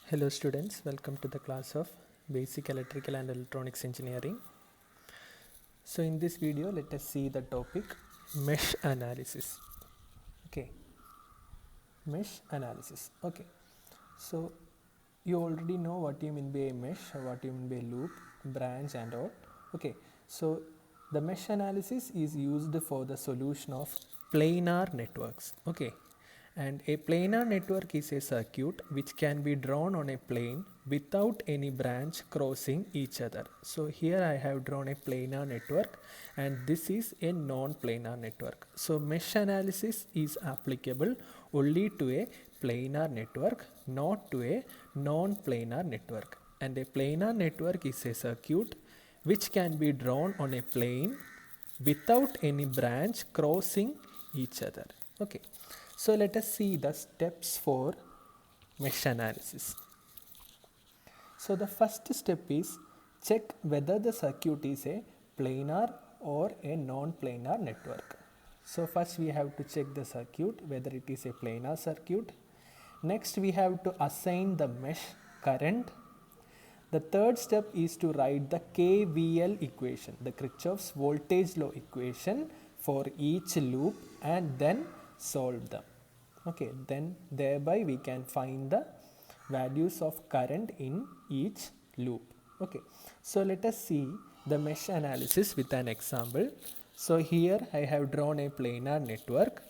Hello students, welcome to the class of Basic Electrical and Electronics Engineering. So in this video let us see the topic mesh analysis. Okay, mesh analysis. Okay, so you already know what you mean by a mesh, what you mean by loop, branch and all. Okay, so the mesh analysis is used for the solution of planar networks. Okay, and a planar network is a circuit which can be drawn on a plane without any branch crossing each other. So here I have drawn a planar network and this is a non-planar network. So mesh analysis is applicable only to a planar network, not to a non-planar network. And a planar network is a circuit which can be drawn on a plane without any branch crossing each other. Okay, so let us see the steps for mesh analysis. So the first step is check whether the circuit is a planar or a non-planar network. So first we have to check the circuit whether it is a planar circuit. Next we have to assign the mesh current. The third step is to write the KVL equation, the Kirchhoff's voltage law equation for each loop and then solve them. Okay, then thereby we can find the values of current in each loop. Okay, so let us see the mesh analysis with an example. So here I have drawn a planar network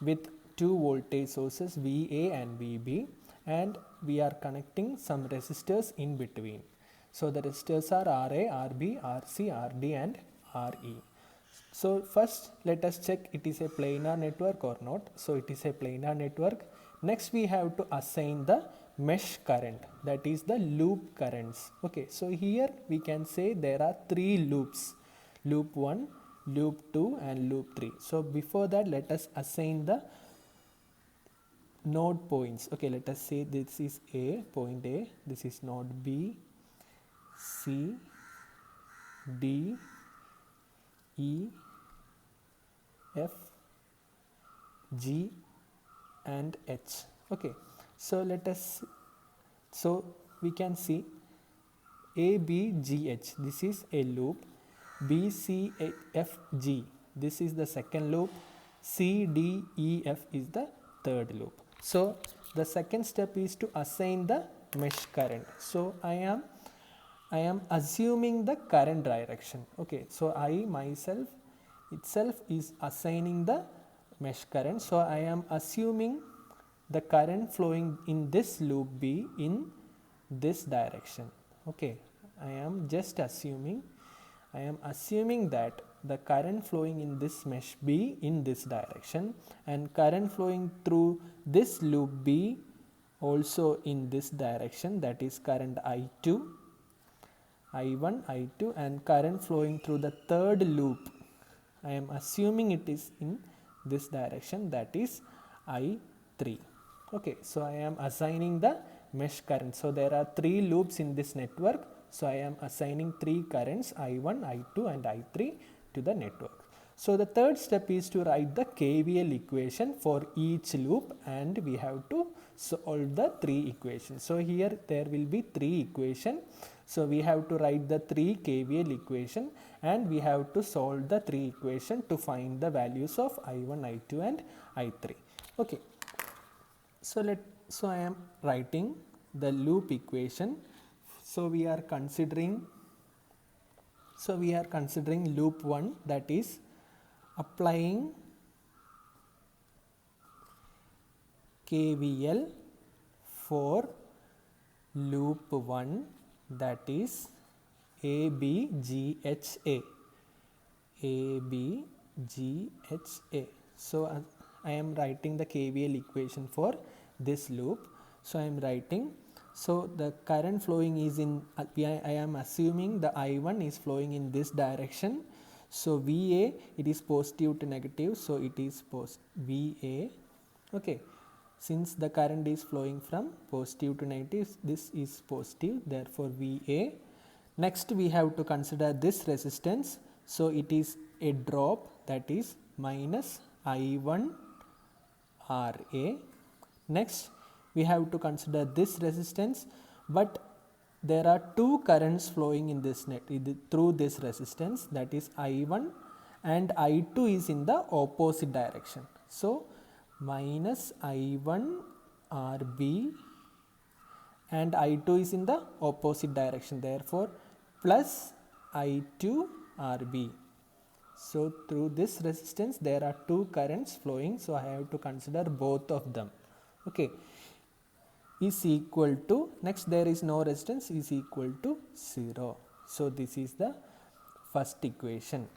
with two voltage sources VA and VB, and we are connecting some resistors in between. So the resistors are RA, RB, RC, RD and RE. So first let us check it is a planar network or not. So it is a planar network. Next we have to assign the mesh current, that is the loop currents. Okay, so here we can say there are three loops, loop 1, loop 2 and loop 3. So before that let us assign the node points. Okay, let us say this is A, point A, this is node B, C, D, E, F, G and H. Okay, so let us, so we can see A, B, G, H, this is a loop. B, C, F, G, this is the second loop. C, D, E, F is the third loop. So the second step is to assign the mesh current. So I am assuming the current direction. Okay, so I myself itself is assigning the mesh current. So I am assuming the current flowing in this loop B in this direction. Okay, I am assuming that the current flowing in this mesh B in this direction and current flowing through this loop B also in this direction, that is current I2, I1, I2 and current flowing through the third loop, I am assuming it is in this direction, that is I3. Okay, so I am assigning the mesh current. So there are three loops in this network. So I am assigning three currents I1, I2 and I3 to the network. So the third step is to write the KVL equation for each loop and we have to solve the three equations. So here there will be three equations. So we have to write the three KVL equation and we have to solve the three equation to find the values of I1, I2 and I3. Okay. So I am writing the loop equation. So we are considering loop 1, that is applying KVL for loop 1, that is ABGHA. So I am writing the KVL equation for this loop. So I am writing, so the current flowing is in, I am assuming the I1 is flowing in this direction. So VA, it is positive to negative, so it is VA. Okay, since the current is flowing from positive to negative, this is positive, therefore VA. Next we have to consider this resistance. So it is a drop, that is minus I1 RA. Next we have to consider this resistance, but there are two currents flowing in this net through this resistance, that is I1 and I2 is in the opposite direction. So minus I1 RB and I2 is in the opposite direction, therefore plus I2 RB. So through this resistance there are two currents flowing, so I have to consider both of them. Okay, is equal to, next there is no resistance, is equal to 0. So this is the first equation,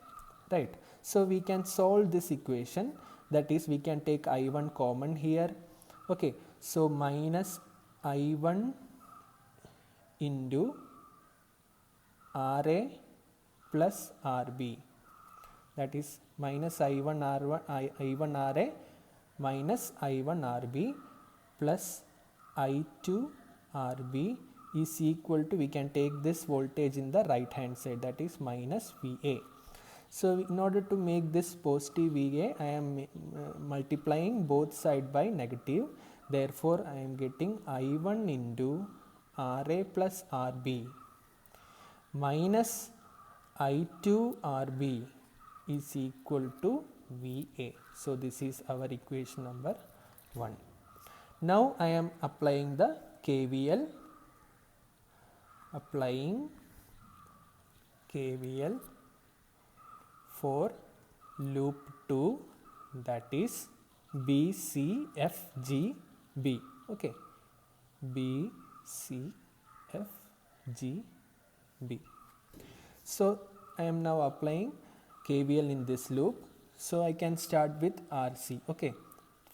right? So we can solve this equation, that is we can take I1 common here. Okay, so minus I1 into RA plus RB, that is minus I1 RA minus I1 RB plus I2 RB is equal to, we can take this voltage in the right hand side, that is minus VA. So in order to make this positive VA, I am multiplying both side by negative, therefore I am getting I1 into RA plus RB minus I2 RB is equal to VA. So this is our equation number 1. Now I am applying the KVL, for loop 2, that is BCFGB. Okay, BCFGB. So I am now applying KVL in this loop. So I can start with RC. Okay,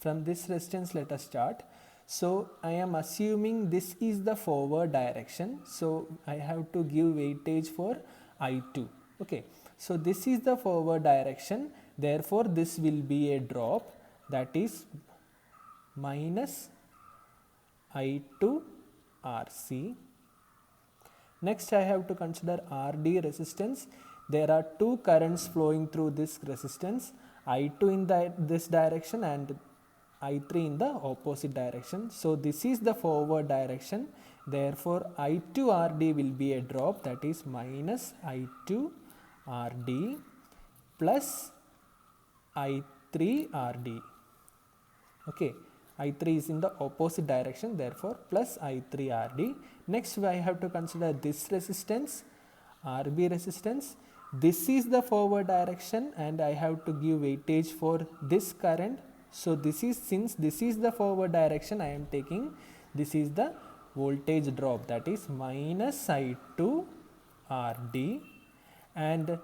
from this resistance let us start. So I am assuming this is the forward direction, so I have to give weightage for I2. Okay, so this is the forward direction, therefore this will be a drop, that is minus I2 RC. Next I have to consider RD resistance. There are two currents flowing through this resistance, I2 in this direction and I3 in the opposite direction. So this is the forward direction, therefore I2 RD will be a drop, that is minus I2 RD plus I3 RD. Okay, I3 is in the opposite direction, therefore plus I3 RD. Next I have to consider this resistance, RB resistance. This is the forward direction and I have to give weightage for this current. So this is, since this is the forward direction, I am taking, this is the voltage drop, that is minus I2 RD, and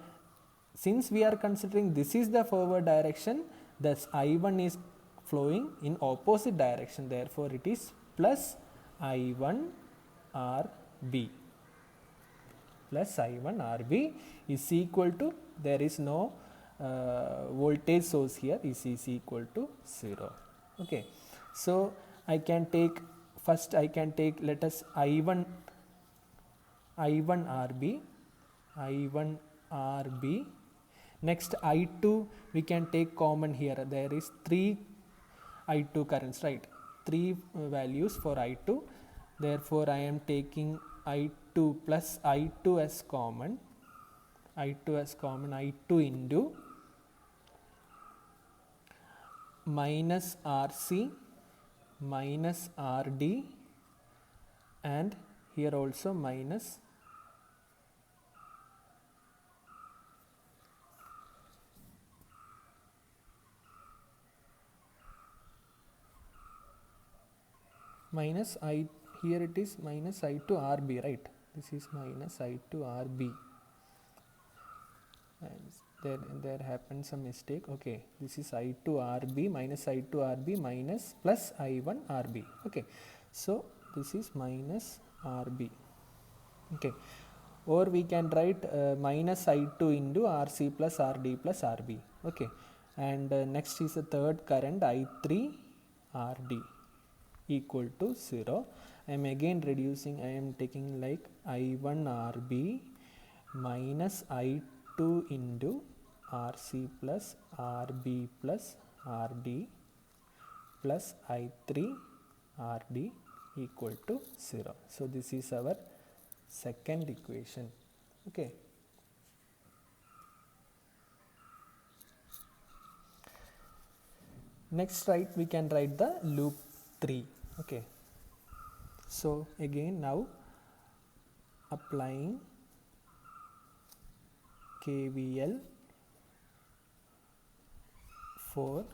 since we are considering this is the forward direction, thus I1 is flowing in opposite direction, therefore it is plus I1 RB. Plus I1 RB is equal to, there is no voltage source here, is equal to 0. Okay, so I can take, first I can take, let us I1 RB, next I2 we can take common here, there is 3 I2 currents, right, 3 values for I2, therefore I am taking I2 plus I2 as common, I2 into minus RC minus RD, and here also minus I, here it is minus I2 RB, right, this is minus I2 RB, and there happened some mistake. Okay, this is I2 RB minus I2 RB minus plus I1 RB. Okay, so this is minus RB. Okay, or we can write minus I2 into RC plus RD plus RB. Okay, and next is the third current, I3 RD equal to 0. I am again reducing, I am taking like I1 RB minus I2 into RC plus RB plus RD plus I3 Rd equal to 0. So this is our second equation. Okay. Next, we can write the loop 3. Okay. So again now applying KVL for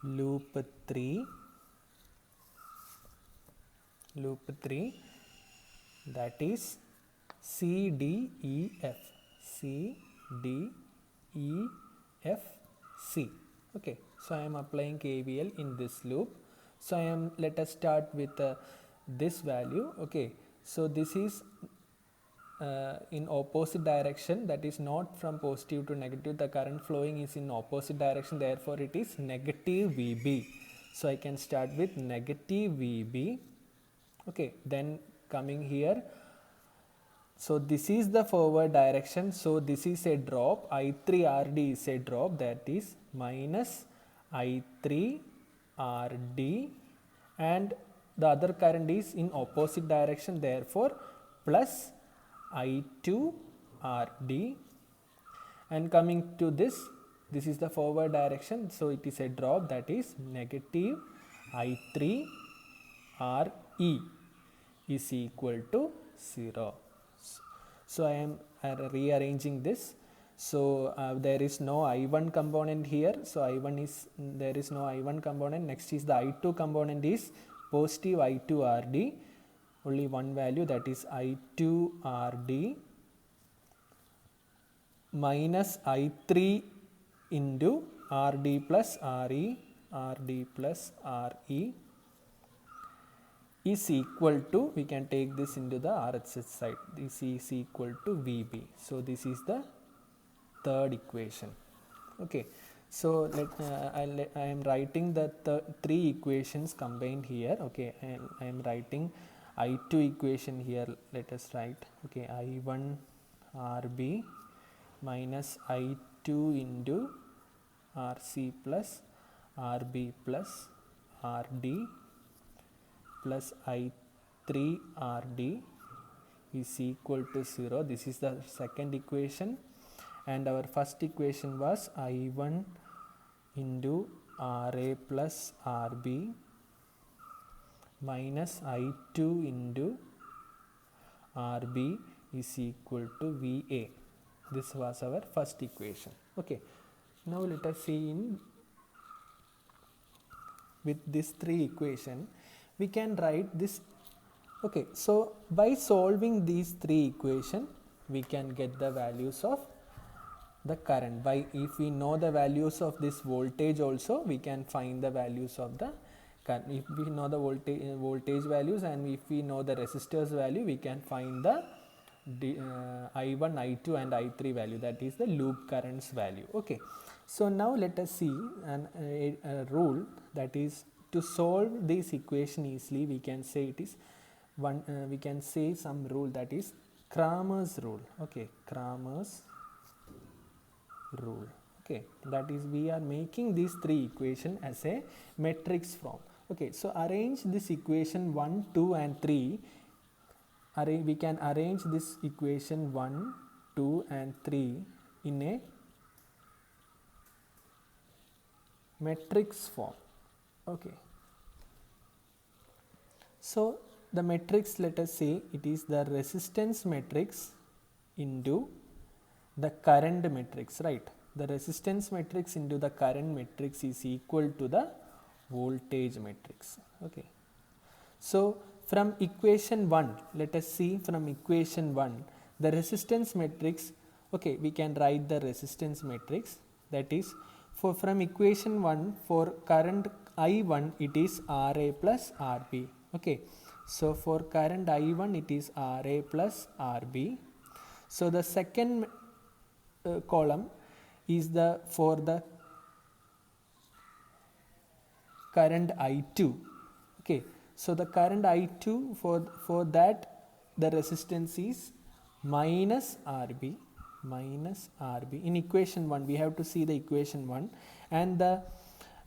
loop 3, that is CDEF, C. Okay, so I am applying KVL in this loop. So let us start with this value. Okay, so this is in opposite direction, that is not from positive to negative. The current flowing is in opposite direction, therefore it is negative VB. So I can start with negative VB. Okay, then coming here, so this is the forward direction, so this is a drop, I3 RD is a drop, that is minus I3 RD, and the other current is in opposite direction, therefore plus I2 RD, and coming to this is the forward direction, so it is a drop, that is negative I3 RE is equal to 0. So I am rearranging this. So there is no I1 component here. So there is no I1 component. Next is the I2 component is positive I2 RD. Only one value, that is I2 RD minus I3 into RD plus RE is equal to, we can take this into the RHS side, this is equal to VB. So this is the third equation. Okay, so I am writing the three equations combined here. Okay, and I am writing I2 equation here. Let us write, okay, I1 RB minus I2 into RC plus RB plus RD plus I3 RD is equal to 0. This is the second equation, and our first equation was I1 into RA plus RB minus I2 into RB is equal to VA. This was our first equation. Okay, now let us see with these three equations we can write this. Okay, so by solving these three equations we can get the values of the current. By if we know the values of this voltage also, we can find the values of the current. If we know the voltage values and if we know the resistors value, we can find the I1, I2 and I3 value, that is the loop currents value. Okay, so now let us see a rule, that is to solve this equation easily. We can say it is one. We can say some rule, that is Cramer's rule. Okay, Cramer's rule. Okay, that is we are making these three equations as a matrix form. Okay, so arrange this equation 1, 2 and 3. We can arrange this equation 1, 2 and 3 in a matrix form. Okay, so the matrix, let us say it is the resistance matrix into the current matrix, right? The resistance matrix into the current matrix is equal to the voltage matrix. Okay, so from equation 1, let us see from equation 1 the resistance matrix. Okay, we can write the resistance matrix, that is from equation 1 for current I1 it is RA plus RB. Okay, so for current I1 it is RA plus RB. So the second column is for the current I2. Okay, so the current I2 for that the resistance is minus RB. In equation 1 we have to see the equation 1, and the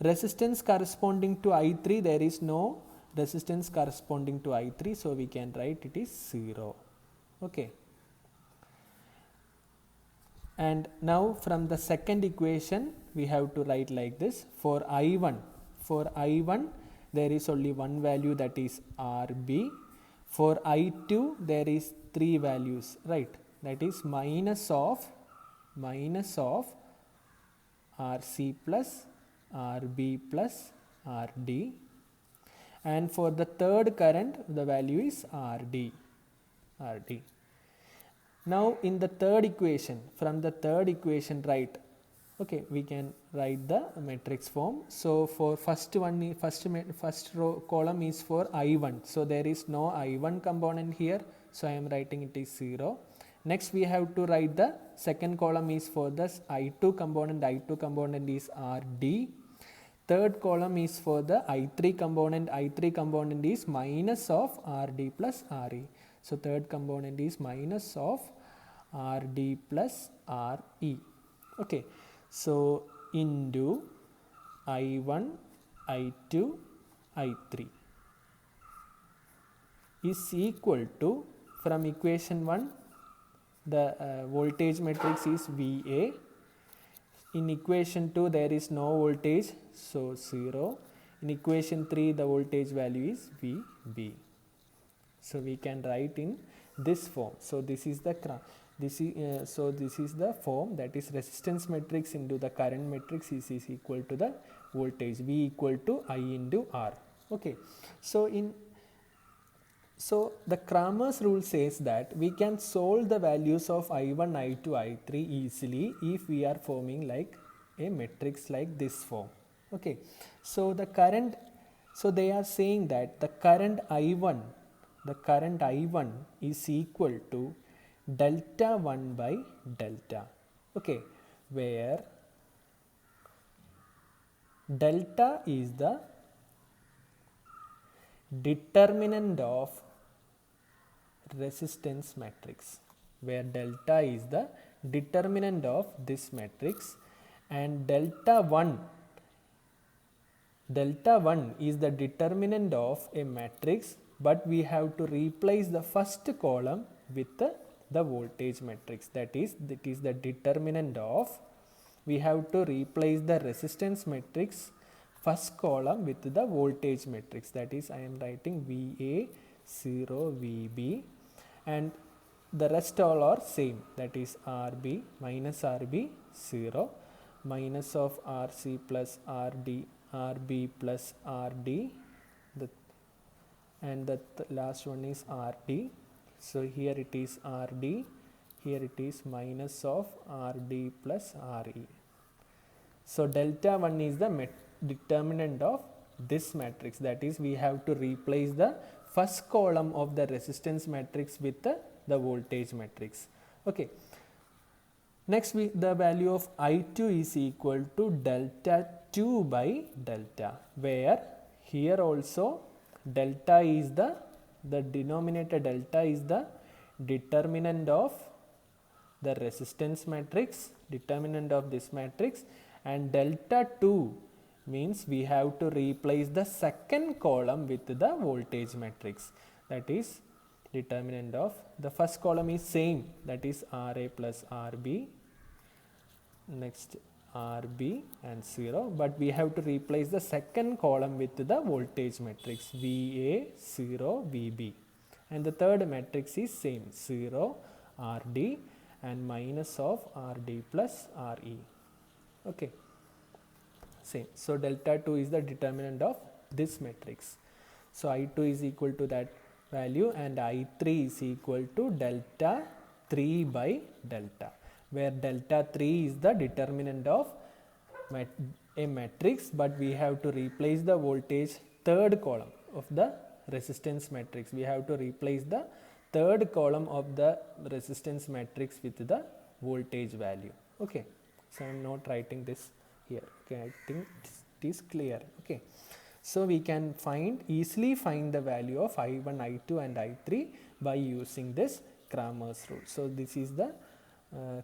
resistance corresponding to I3, there is no resistance corresponding to I3, so we can write it is 0. Okay. And now from the second equation we have to write like this. For I1 there is only one value, that is RB. For I2 there is three values, right? That is minus of RC plus RB plus RD. And for the third current the value is RD. Now in the third equation, from the third equation, right, okay, we can write the matrix form. So for first row column is for I1, so there is no I1 component here, so I am writing it is 0. Next we have to write the second column is for the I2 component is RD. Third column is for the I3 component is minus of RD plus RE. So third component is minus of RD plus RE. Okay, so into I1, I2, I3 is equal to, from equation 1 the voltage matrix is VA. In equation 2 there is no voltage, so 0. In equation 3 the voltage value is VB. So we can write in this form. So this is the form, that is resistance matrix into the current matrix is equal to the voltage V equal to I into R. Okay. So the Cramer's rule says that we can solve the values of I1, I2, I3 easily if we are forming like a matrix like this form. Okay. So they are saying that the current I1 is equal to delta 1 by delta. Okay, where delta is the determinant of resistance matrix, where delta is the determinant of this matrix, and delta 1 is the determinant of a matrix, but we have to replace the first column with the voltage matrix. That is the determinant of, we have to replace the resistance matrix first column with the voltage matrix. That is, I am writing VA 0, VB, and the rest all are same. That is RB minus RB 0, minus of RC plus RD, RB plus RD, and the last one is RD. So here it is RD, here it is minus of RD plus RE. So delta 1 is the determinant of this matrix. That is, we have to replace the first column of the resistance matrix with the voltage matrix. Okay. Next the value of I2 is equal to delta 2 by delta, where here also delta is the denominator delta is the determinant of the resistance matrix, determinant of this matrix, and delta 2 means we have to replace the second column with the voltage matrix. That is determinant of, the first column is same, that is RA plus RB, next RB and 0, but we have to replace the second column with the voltage matrix VA 0 VB, and the third matrix is same 0 RD and minus of RD plus RE. Okay, same. So delta 2 is the determinant of this matrix. So I2 is equal to that value, and I3 is equal to delta 3 by delta, where delta 3 is the determinant of a matrix, but we have to replace the voltage third column of the resistance matrix. We have to replace the third column of the resistance matrix with the voltage value. Okay, so I am not writing this here. Okay, I think it is clear. Okay, so we can easily find the value of I1, I2 and I3 by using this Cramer's rule. So this is the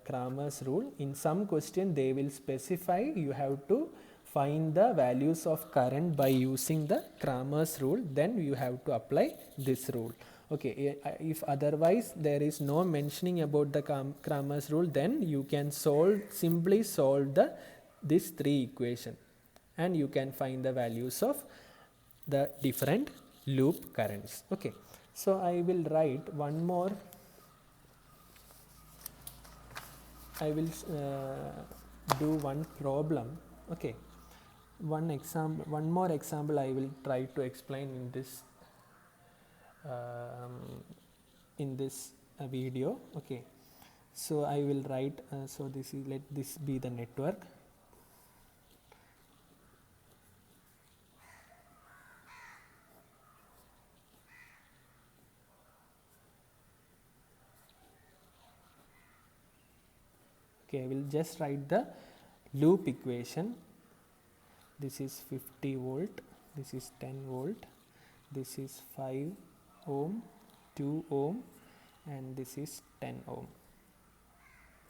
Cramer's rule. In some question they will specify you have to find the values of current by using the Cramer's rule, then you have to apply this rule. Okay, if otherwise there is no mentioning about the Cramer's rule, then you can simply solve this 3 equation, and you can find the values of the different loop currents. Okay, so I will write one more. I will do one problem. Okay, one more example I will try to explain in this video. Okay, so I will write so this is, let this be the network. Okay, I will just write the loop equation. This is 50 volt, this is 10 volt, this is 5 ohm, 2 ohm, and this is 10 ohm.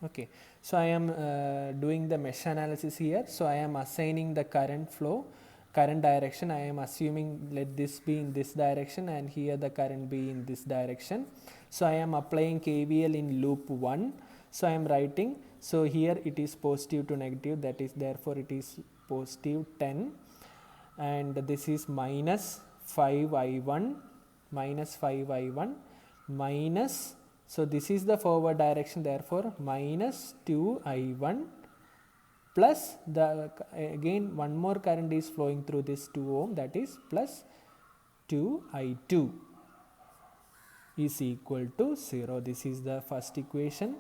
Okay, so I am doing the mesh analysis here. So I am assigning the current direction. I am assuming let this be in this direction and here the current be in this direction. So I am applying KVL in loop 1. So I am writing, so here it is positive to negative, that is therefore it is positive 10, and this is minus 5I1 minus, so this is the forward direction, therefore minus 2I1 plus the again one more current is flowing through this 2 ohm, that is plus 2I2 is equal to 0. This is the first equation,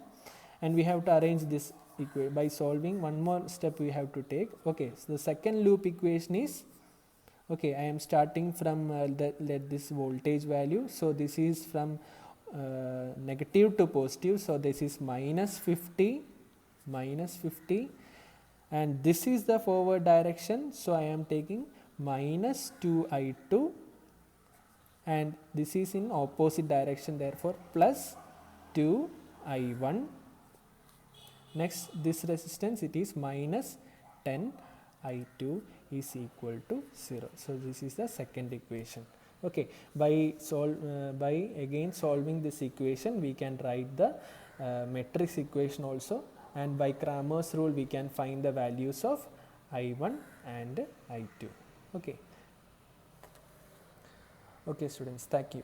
and we have to arrange this by solving. One more step we have to take. Okay, so the second loop equation is, okay, I am starting from let this voltage value. So this is from negative to positive. So this is minus 50, and this is the forward direction. So I am taking minus 2I2, and this is in opposite direction, therefore plus 2I1. Next, this resistance, it is minus 10I2 is equal to 0. So this is the second equation. Okay, by again solving this equation, we can write the matrix equation also, and by Cramer's rule we can find the values of I1 and I2. Okay, students, thank you.